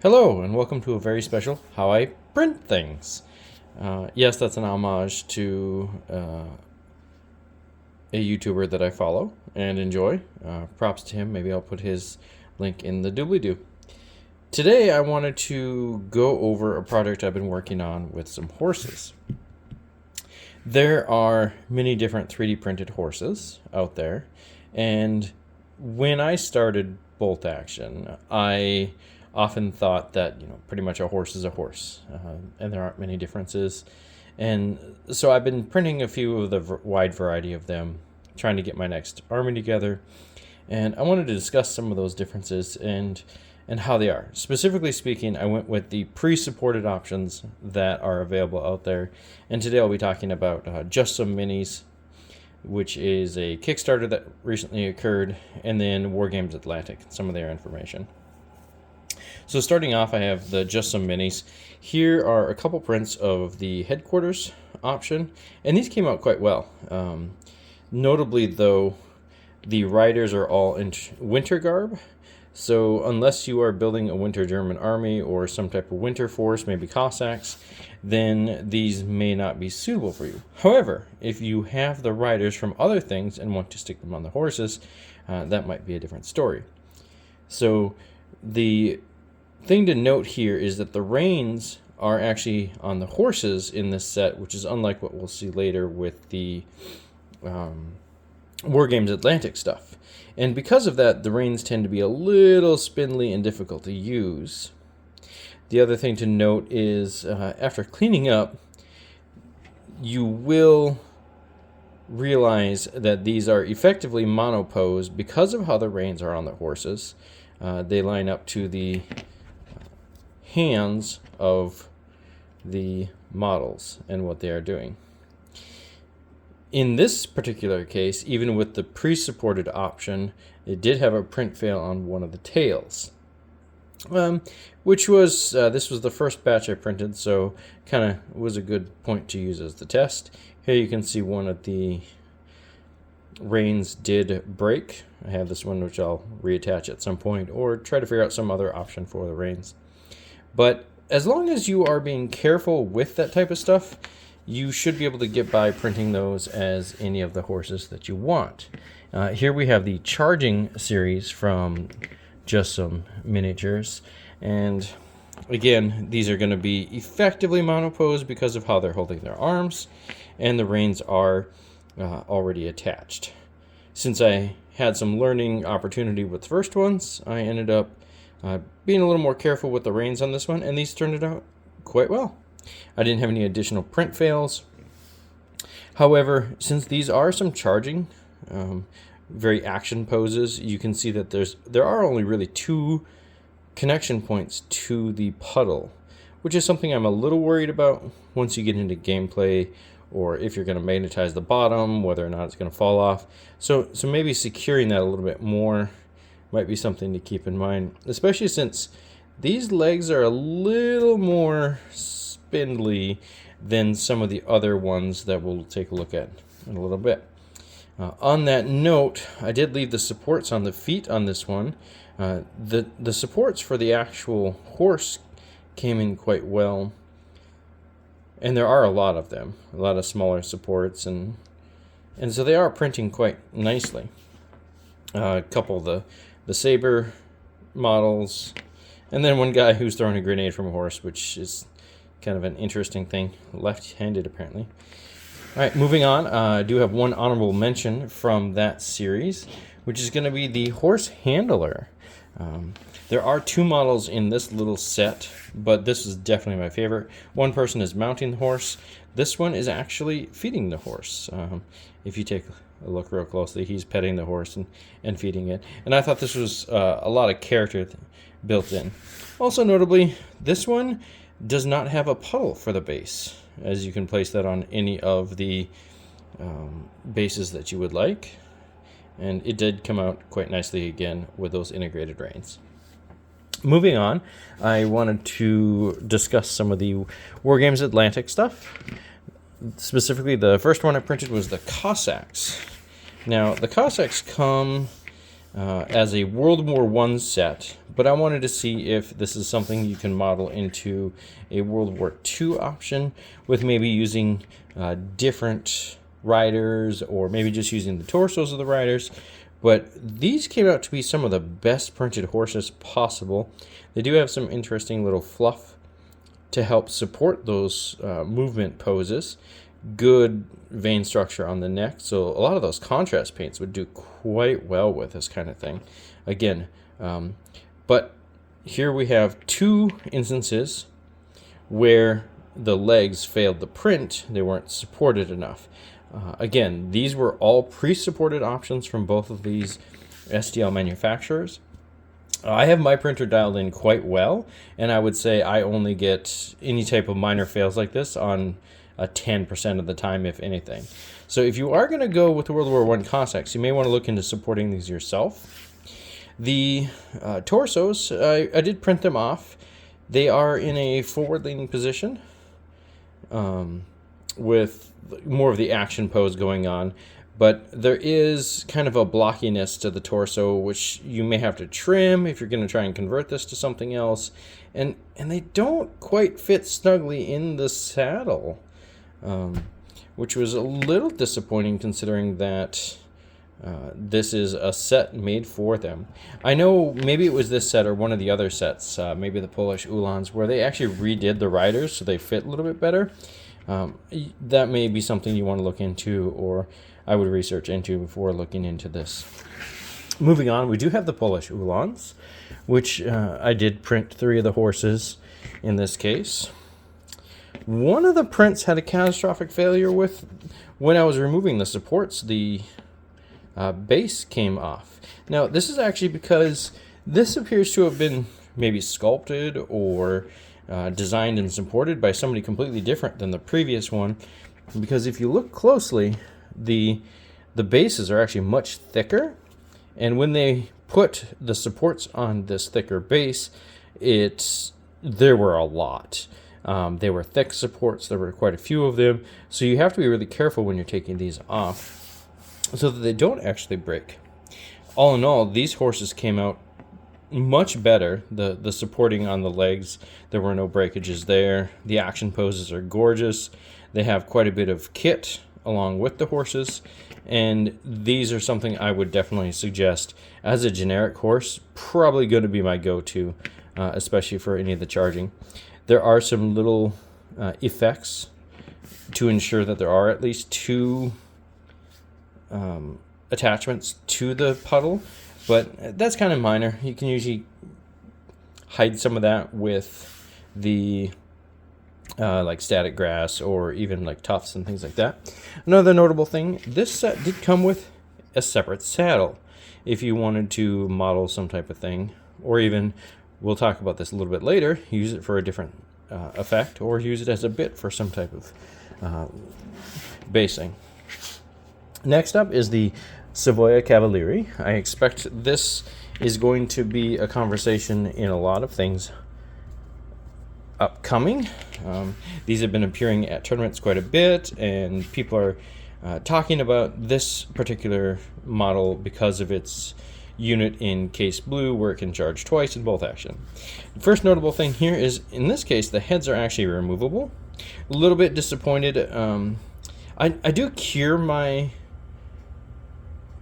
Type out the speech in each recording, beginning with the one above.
Hello, and welcome to a very special How I Print Things. Yes, that's an homage to a YouTuber that I follow and enjoy. Props to him. Maybe I'll put his link in the doobly-doo. Today, I wanted to go over a project I've been working on with some horses. There are many different 3D printed horses out there, and when I started bolt action, I often thought that pretty much a horse is a horse, and there aren't many differences. And so I've been printing a few of the wide variety of them, trying to get my next army together. And I wanted to discuss some of those differences and how they are. Specifically speaking, I went with the pre-supported options that are available out there. And today I'll be talking about Just Some Minis, which is a Kickstarter that recently occurred, and then Wargames Atlantic, some of their information. So starting off, I have the Just Some Minis. Here are a couple prints of the headquarters option, and these came out quite well. Notably, though, the riders are all in winter garb, so unless you are building a winter German army or some type of winter force, maybe Cossacks, then these may not be suitable for you. However, if you have the riders from other things and want to stick them on the horses, that might be a different story. So the thing to note here is that the reins are actually on the horses in this set, which is unlike what we'll see later with the Wargames Atlantic stuff. And because of that, the reins tend to be a little spindly and difficult to use. The other thing to note is after cleaning up, you will realize that these are effectively monoposed because of how the reins are on the horses. They line up to the hands of the models and what they are doing. In this particular case, even with the pre-supported option, it did have a print fail on one of the tails, which was this was the first batch I printed, so kind of was a good point to use as the test. Here you can see one of the reins did break. I have this one which I'll reattach at some point or try to figure out some other option for the reins. But as long as you are being careful with that type of stuff, you should be able to get by printing those as any of the horses that you want. Here we have the charging series from Just Some Miniatures. And again, these are going to be effectively monoposed because of how they're holding their arms, and the reins are already attached. Since I had some learning opportunity with the first ones, I ended up being a little more careful with the reins on this one, and these turned out quite well. I didn't have any additional print fails. However, since these are some charging, very action poses, you can see that there are only really two connection points to the puddle, which is something I'm a little worried about once you get into gameplay, or if you're going to magnetize the bottom, whether or not it's going to fall off. So maybe securing that a little bit more might be something to keep in mind, especially since these legs are a little more spindly than some of the other ones that we'll take a look at in a little bit. On that note, I did leave the supports on the feet on this one. The supports for the actual horse came in quite well, and there are a lot of them, a lot of smaller supports, and so they are printing quite nicely. A couple of the saber models, and then one guy who's throwing a grenade from a horse, which is kind of an interesting thing, left-handed apparently. All right, moving on, I do have one honorable mention from that series, which is going to be the horse handler. There are two models in this little set, but this is definitely my favorite. One person is mounting the horse. This one is actually feeding the horse. If you take a look real closely, he's petting the horse and feeding it. And I thought this was a lot of character built in. Also notably, this one does not have a puddle for the base, as you can place that on any of the bases that you would like. And it did come out quite nicely again with those integrated reins. Moving on, I wanted to discuss some of the Wargames Atlantic stuff. Specifically, the first one I printed was the Cossacks. Now, the Cossacks come as a World War I set, but I wanted to see if this is something you can model into a World War II option with maybe using different riders, or maybe just using the torsos of the riders. But these came out to be some of the best printed horses possible. They do have some interesting little fluff to help support those movement poses. Good vein structure on the neck, so a lot of those contrast paints would do quite well with this kind of thing. Again, but here we have two instances where the legs failed the print. They weren't supported enough. Again, these were all pre-supported options from both of these STL manufacturers. I have my printer dialed in quite well, and I would say I only get any type of minor fails like this on 10% of the time, if anything. So if you are going to go with the World War I Cossacks, you may want to look into supporting these yourself. The torsos, I did print them off. They are in a forward-leaning position with more of the action pose going on, but there is kind of a blockiness to the torso, which you may have to trim if you're going to try and convert this to something else, and they don't quite fit snugly in the saddle, which was a little disappointing considering that this is a set made for them. I know maybe it was this set or one of the other sets, maybe the Polish Uhlans, where they actually redid the riders so they fit a little bit better. That may be something you want to look into, or I would research into before looking into this. Moving on, we do have the Polish Uhlans, which I did print 3 of the horses in this case. One of the prints had a catastrophic failure with when I was removing the supports. The base came off. Now, this is actually because this appears to have been maybe sculpted or designed and supported by somebody completely different than the previous one, because if you look closely, the bases are actually much thicker, and when they put the supports on this thicker base, there were a lot. They were thick supports. There were quite a few of them, so you have to be really careful when you're taking these off so that they don't actually break. All in all, these horses came out much better. The supporting on the legs, there were no breakages there. The action poses are gorgeous. They have quite a bit of kit along with the horses, and these are something I would definitely suggest as a generic horse. Probably going to be my go-to, especially for any of the charging. There are some little effects to ensure that there are at least 2 attachments to the puddle, but that's kind of minor. You can usually hide some of that with the like static grass or even like tufts and things like that. Another notable thing, this set did come with a separate saddle if you wanted to model some type of thing, or even, we'll talk about this a little bit later, use it for a different effect, or use it as a bit for some type of basing. Next up is the Savoia Cavalieri. I expect this is going to be a conversation in a lot of things upcoming. These have been appearing at tournaments quite a bit, and people are talking about this particular model because of its unit in case blue, where it can charge twice in bolt action. The first notable thing here is, in this case, the heads are actually removable. A little bit disappointed. I do cure my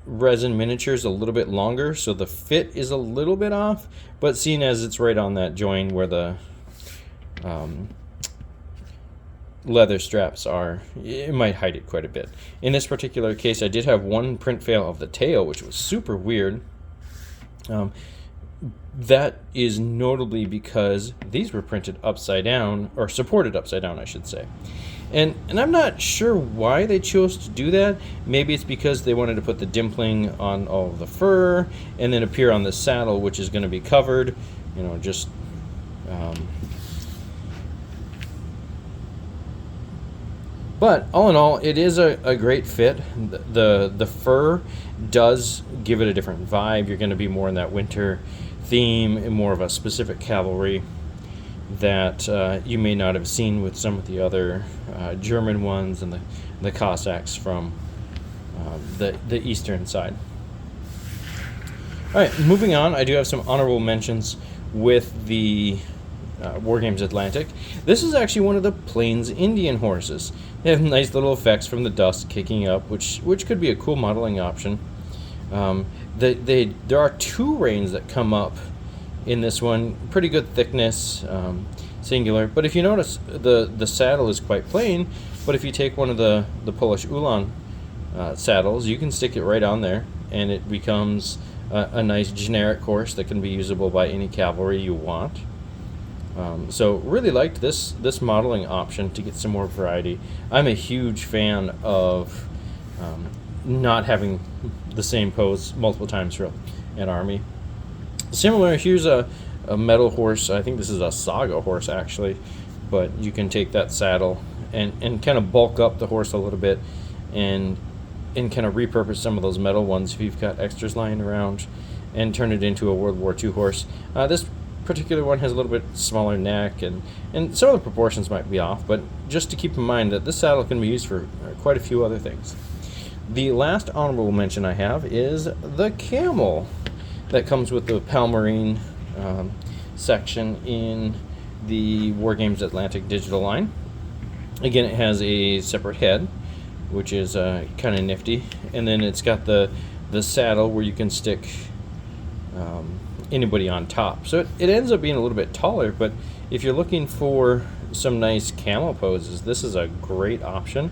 resin miniatures a little bit longer, so the fit is a little bit off, but seeing as it's right on that join where the leather straps are, it might hide it quite a bit. In this particular case, I did have one print fail of the tail, which was super weird. That is notably because these were printed upside down, or supported upside down, I should say. And I'm not sure why they chose to do that. Maybe it's because they wanted to put the dimpling on all of the fur and then appear on the saddle, which is going to be covered, just but all in all, it is a great fit. The fur does give it a different vibe. You're going to be more in that winter theme and more of a specific cavalry that you may not have seen with some of the other German ones and the Cossacks from the eastern side. All right, moving on, I do have some honorable mentions with the Wargames Atlantic. This is actually one of the Plains Indian horses. They have nice little effects from the dust kicking up, which could be a cool modeling option. There are 2 reins that come up in this one, pretty good thickness, singular. But if you notice, the saddle is quite plain. But if you take one of the Polish Ulan saddles, you can stick it right on there, and it becomes a nice generic horse that can be usable by any cavalry you want. So really liked this modeling option to get some more variety. I'm a huge fan of not having the same pose multiple times throughout an army. Similar, here's a metal horse. I think this is a Saga horse actually, but you can take that saddle and kind of bulk up the horse a little bit and kind of repurpose some of those metal ones if you've got extras lying around and turn it into a World War II horse. This particular one has a little bit smaller neck and some of the proportions might be off, but just to keep in mind that this saddle can be used for quite a few other things. The last honorable mention I have is the camel that comes with the Palmarine section in the Wargames Atlantic digital line. Again, it has a separate head, which is kind of nifty, and then it's got the saddle where you can stick anybody on top. So it ends up being a little bit taller, but if you're looking for some nice camel poses, this is a great option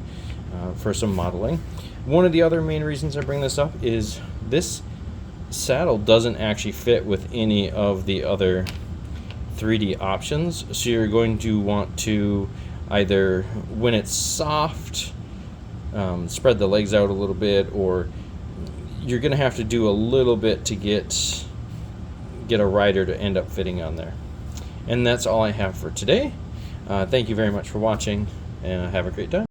for some modeling. One of the other main reasons I bring this up is this saddle doesn't actually fit with any of the other 3D options, so you're going to want to either, when it's soft, spread the legs out a little bit, or you're going to have to do a little bit to get a rider to end up fitting on there. And that's all I have for today. Thank you very much for watching, and have a great time.